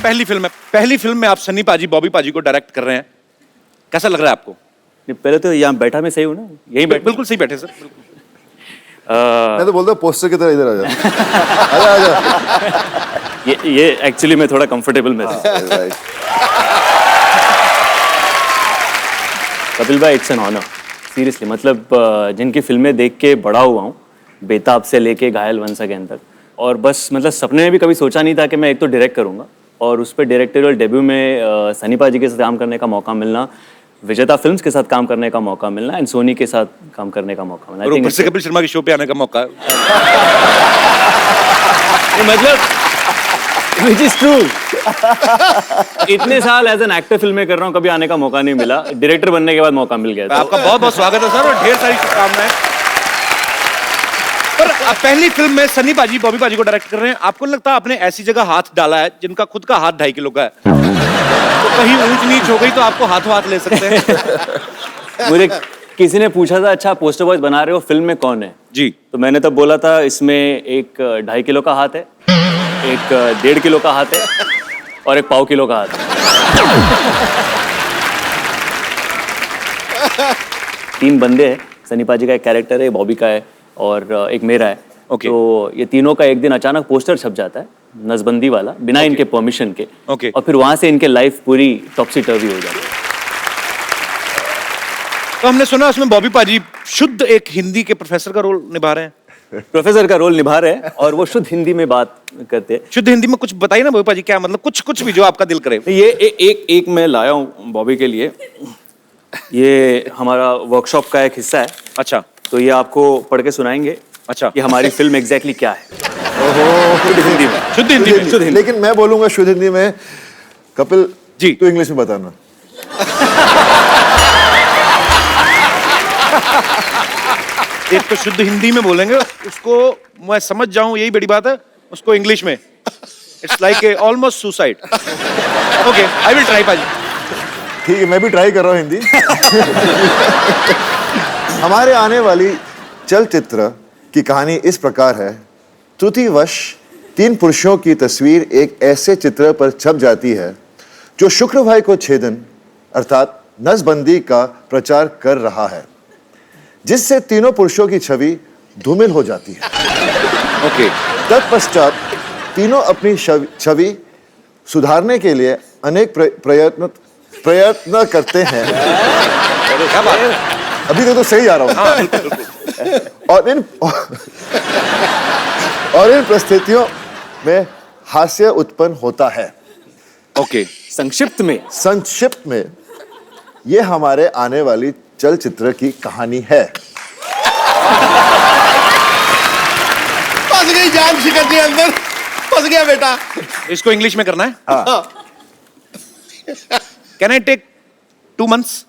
पहली फिल्म में आप सन्नी पाजी बॉबी पाजी को डायरेक्ट कर रहे हैं, कैसा लग रहा है आपको? पहले तो यहाँ बैठा मैं सही हूँ ना, यही बैठ बिल्कुल सही बैठे सर। मैं तो बोलता हूँ पोस्टर की तरह इधर आ जा। आजा आजा। ये एक्चुअली मैं थोड़ा कंफर्टेबल में था। कपिल भाई, इट्स एन ऑनर सीरियसली। मतलब जिनकी फिल्में देख के बड़ा हुआ हूँ, बेताब से लेके घायल वंस अगेन तक, और बस मतलब सपने में भी कभी सोचा नहीं था कि मैं एक तो डायरेक्ट करूँगा और उस पर डायरेक्टोरियल डेब्यू में सनी पाजी के साथ काम करने का मौका मिलना, विजेता फिल्म्स के साथ काम करने का मौका मिलना एंड सोनी के साथ काम करने का मौका मिलना, और ऊपर से कपिल शर्मा के शो पे आने का मौका। मतलब विच इज ट्रू। इतने साल एज एन एक्टर फिल्में कर रहा हूँ, कभी आने का मौका नहीं मिला, डायरेक्टर बनने के बाद मौका मिल गया। आपका बहुत बहुत स्वागत है सर और ढेर सारी शुभकामनाएं। पर अब पहली फिल्म में सन्नी पाजी बॉबी पाजी को डायरेक्ट कर रहे हैं, आपको लगता है आपने ऐसी जगह हाथ डाला है जिनका खुद का हाथ 2.5 किलो का है, तो कहीं ऊंच नीच हो गई तो आपको हाथ ले सकते हैं। मुझे किसी ने पूछा था, अच्छा पोस्टर बॉयज बना रहे हो, फिल्म में कौन है जी? तो मैंने तब बोला था, इसमें एक 2.5 किलो का हाथ है, एक 1.5 किलो का हाथ है और एक 1.25 किलो का हाथ है। 3 बंदे हैं, सनी पाजी का एक कैरेक्टर है, बॉबी का है और एक मेरा है। तो ये तीनों का एक दिन अचानक पोस्टर छप जाता है, नसबंदी वाला, बिना इनके परमिशन के। और फिर वहां से इनके लाइफ पूरी टॉप्सी टर्वी हो जाती है। तो हमने सुना उसमें बॉबी पाजी शुद्ध एक हिंदी के प्रोफेसर का रोल निभा रहे हैं। प्रोफेसर का रोल निभा रहे हैं और वो शुद्ध हिंदी में बात करते हैं। शुद्ध हिंदी में कुछ बताइए ना बॉबी पाजी, क्या मतलब कुछ भी जो आपका दिल करे। ये एक मैं लाया हूँ बॉबी के लिए, ये हमारा वर्कशॉप का एक हिस्सा है। अच्छा, तो ये आपको पढ़ के सुनाएंगे। अच्छा, ये हमारी फिल्म एग्जैक्टली क्या है। शुद्ध हिंदी में। शुद्ध हिंदी में। लेकिन मैं बोलूंगा शुद्ध हिंदी में, कपिल जी तू इंग्लिश में बताना। एक तो शुद्ध हिंदी में बोलेंगे, उसको मैं समझ जाऊं यही बड़ी बात है, उसको इंग्लिश में it's like almost suicide. Okay, I will try पाजी। ठीक है, मैं भी ट्राई कर रहा हूँ हिंदी। हमारे आने वाली चलचित्र की कहानी इस प्रकार है। त्रुटिवश 3 पुरुषों की तस्वीर एक ऐसे चित्र पर छप जाती है जो शुक्र भाई को छेदन अर्थात नसबंदी का प्रचार कर रहा है, जिससे तीनों पुरुषों की छवि धूमिल हो जाती है। ओके। तत्पश्चात तीनों अपनी छवि सुधारने के लिए अनेक प्रयत्न करते हैं। क्या बात है? अभी तक तो सही जा रहा हूँ। और इन परिस्थितियों में हास्य उत्पन्न होता है। ओके। संक्षिप्त में ये हमारे आने वाली चलचित्र की कहानी है। फंस गई जान शिकंजी अंदर, फंस गया बेटा। इसको इंग्लिश में करना है। हाँ। Can I take 2 months?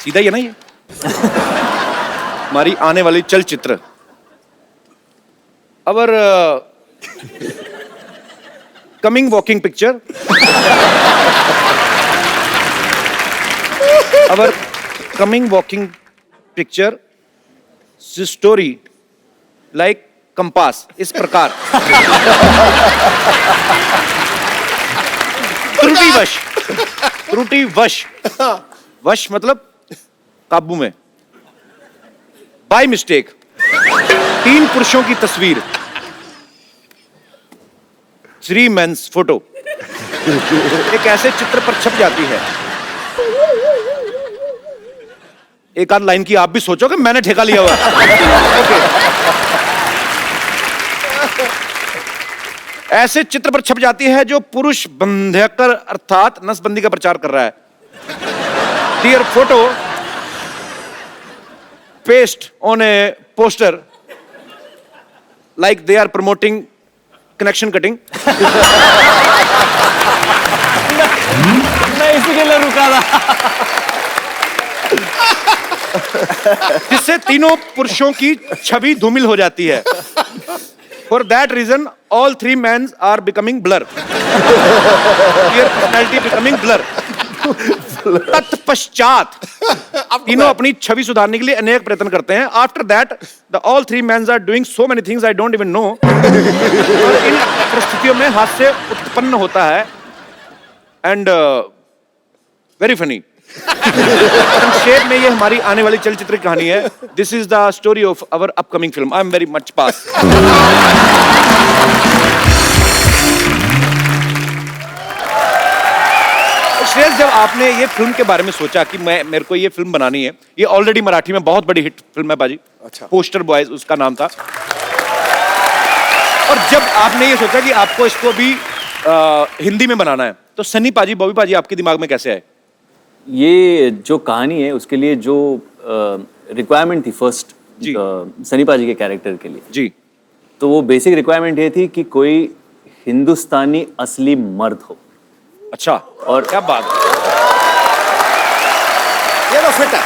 सीधा ही है ना ये। हमारी आने वाली चलचित्र our coming walking picture, our coming walking picture story like compass, इस प्रकार। त्रुटिवश वश मतलब काबू में, बाय मिस्टेक 3 पुरुषों की तस्वीर, 3 मेंस फोटो एक ऐसे चित्र पर छप जाती है। एक आध लाइन की आप भी सोचो कि मैंने ठेका लिया हुआ है। ओके। ऐसे चित्र पर छप जाती है जो पुरुष बंध्यकर अर्थात नसबंदी का प्रचार कर रहा है। Dear photo paste on a poster like they are promoting connection cutting. मैं इसी के लिए रुका था। जिससे तीनों पुरुषों की छवि धूमिल हो जाती है। For that reason, all 3 men are becoming blur. Their personality becoming blur. तत्पश्चात तीनों अपनी छवि सुधारने के लिए अनेक प्रयत्न करते हैं. After that the all three mens are doing so many things I don't even know. और इन परिस्थितियों में हास्य उत्पन्न होता है एंड वेरी फनी. संक्षेप में ये हमारी आने वाली चलचित्र कहानी है. This is the story of our upcoming film. I am very much pass. Shreyas, जब आपने ये फिल्म के बारे में सोचा कि मेरे को ये फिल्म बनानी है, ये ऑलरेडी मराठी में बहुत बड़ी हिट फिल्म है बाजी. अच्छा. पोस्टर बॉयज उसका नाम था. और जब आपने ये सोचा कि आपको इसको भी हिंदी में बनाना है, तो सनी पाजी, बॉबी पाजी आपके दिमाग में कैसे आए? ये जो कहानी है उसके लिए जो रिक्वायरमेंट थी फर्स्ट जी. सनी पाजी के कैरेक्टर के लिए, जी. तो वो बेसिक रिक्वायरमेंट ये थी कि कोई हिंदुस्तानी असली मर्द हो. अच्छा. और क्या बात है. ये तो फिट है.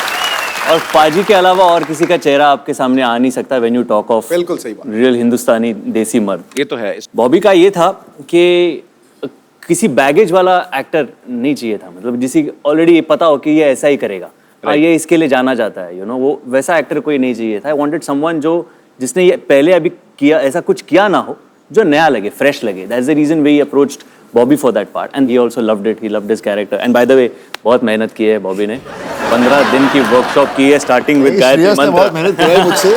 और पाजी के अलावा और किसी का चेहरा आपके सामने आ नहीं सकता व्हेन यू टॉक ऑफ बिल्कुल सही बात. रियल हिंदुस्तानी देसी मर्द. ये तो है. बॉबी का ये था कि किसी बैगेज वाला एक्टर नहीं चाहिए था. मतलब जिसे ऑलरेडी पता हो कि ये ऐसा ही करेगा, हाँ ये इसके लिए जाना जाता है, वो वैसा एक्टर कोई नहीं चाहिए था. आई वांटेड समवन जिसने ये पहले अभी किया ऐसा कुछ किया ना हो, जो नया लगे, फ्रेश लगे. That's the reason we approached Bobby for that part and he also loved it. He loved his character. And by the way बहुत मेहनत की है बॉबी ने. 15 दिन की वर्कशॉप की है स्टार्टिंग विद गायत्री श्रेयस ने बहुत मंत्र. मेहनत की है मुझसे.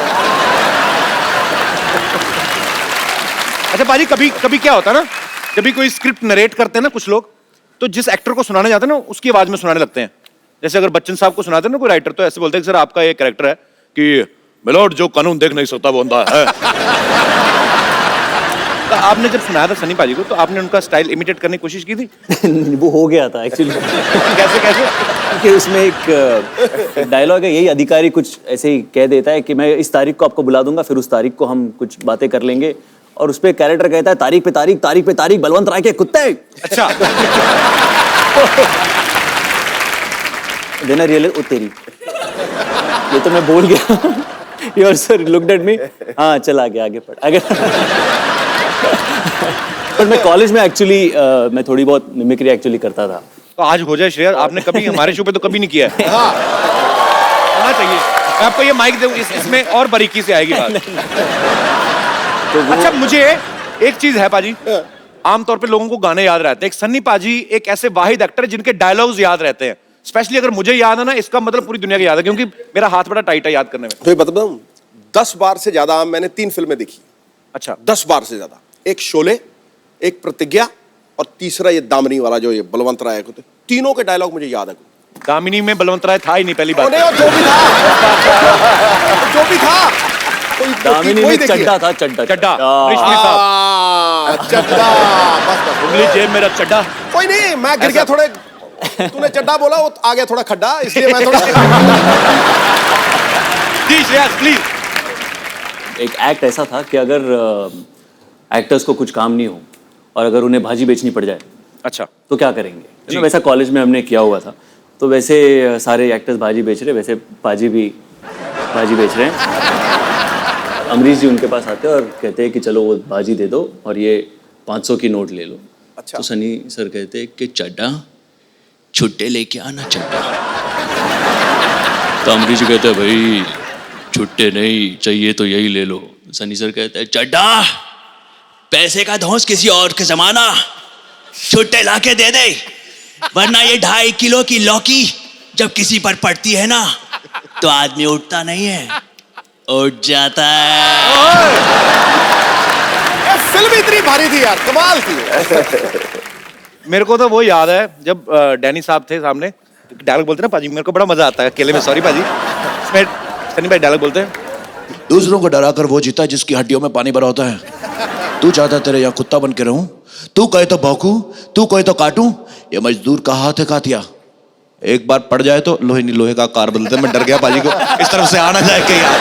अच्छा पाजी, कभी क्या होता है ना, जब भी कोई स्क्रिप्ट नरेट करते हैं ना कुछ लोग, तो जिस एक्टर को सुनाने जाते हैं ना उसकी आवाज में सुनाने लगते हैं. जैसे अगर बच्चन साहब को सुनाते हैं ना कोई राइटर, तो ऐसे बोलते हैं कि सर आपका ये कैरेक्टर है कि मिलोड जो कानून देख नहीं सकता वो अंधा है. तो आपने जब सुनाया था सनी पाजी को, तो आपने उनका स्टाइल इमिटेट करने की कोशिश की थी? वो हो गया था एक्चुअली. कैसे? कि उसमें एक डायलॉग है, यही अधिकारी कुछ ऐसे ही कह देता है कि मैं इस तारीख को आपको बुला दूंगा, फिर उस तारीख को हम कुछ बातें कर लेंगे. और उस पे कैरेक्टर कहता है तारीख पे तारीख, तारीख पे तारीख, बलवंत राय के कुत्ते. अच्छा. देना रियल ओ तेरी. ये तो मैं बोल गया. Your sir looked at me. हाँ चल आगे पढ़. पर मैं कॉलेज में एक्चुअली मैं थोड़ी बहुत मिमिक्री एक्चुअली करता था. तो आज हो जाए श्रेयस. आपने कभी हमारे शो पे तो कभी नहीं किया है. होना चाहिए. मैं आपको ये माइक दूं, इसमें और बारीकी से आएगी बात. अच्छा, मुझे एक चीज है पाजी, आमतौर पे लोगों को गाने याद रहते हैं. एक सन्नी पाजी एक ऐसे वाहिद एक्टर है जिनके डायलॉग्स याद रहते हैं. स्पेशली अगर मुझे याद है ना, इसका मतलब पूरी दुनिया को याद है, क्योंकि मेरा हाथ बड़ा टाइट है याद करने में. तो ये बताऊं, 10 बार से ज्यादा मैंने 3 फिल्में देखी. अच्छा. 10 बार से ज्यादा. एक शोले, एक प्रतिज्ञा, और तीसरा ये दामिनी वाला जो ये बलवंत राय को. तीनों के डायलॉग मुझे याद है. दामिनी में बलवंत राय था ही नहीं पहली बार. जो भी था दामिनी में चड्डा था. चड्डा. रेशमी साहब. चड्डा. बस उंगली जेब मेरा चड्डा. कोई नहीं, मैं गिर गया थोड़े. तूने चड्डा बोला, वो आ गया थोड़ा खड्डा, इसलिए मैं थोड़ा. जी श्रेयस प्लीज. एक एक्ट ऐसा था कि अगर एक्टर्स को कुछ काम नहीं हो और अगर उन्हें भाजी बेचनी पड़ जाए, अच्छा, तो क्या करेंगे. वैसा कॉलेज में हमने किया हुआ था. तो वैसे सारे एक्टर्स भाजी बेच रहे, वैसे पाजी भी भाजी बेच रहे हैं. अमरीश जी उनके पास आते हैं और कहते हैं कि चलो वो भाजी दे दो और ये 500 की नोट ले लो. अच्छा. तो सनी सर कहते हैं कि चड्डा छुट्टे लेके आना चड्डा. तो अमरीश जी कहते हैं भाई छुट्टे नहीं चाहिए तो यही ले लो. सनी सर कहते हैं चड्डा पैसे का धौंस किसी और के जमाना, छुट्टे लाके दे दे, वरना ये 2.5 किलो की लौकी जब किसी पर पड़ती है ना तो आदमी उठता नहीं है, उठ जाता है. ये फिल्म इतनी भारी थी यार, कमाल थी. मेरे को तो वो याद है जब डैनी साहब थे सामने, डायलॉग बोलते ना पाजी, मेरे को बड़ा मजा आता है अकेले में. सॉरी पाजी. इसमें सनी भाई डायलॉग बोलते हैं, दूसरों को डरा कर वो जीता जिसकी हड्डियों में पानी भरा होता है. तू चाहता तेरे यहाँ कुत्ता बन के रहूं, तू कहे तो भौंकू, तू कहे तो काटूं, ये मजदूर का हाथ है कातिया. एक बार पड़ जाए तो लोहे का कार बदलते. मैं डर गया पाजी को इस तरफ से आना जाए के यार.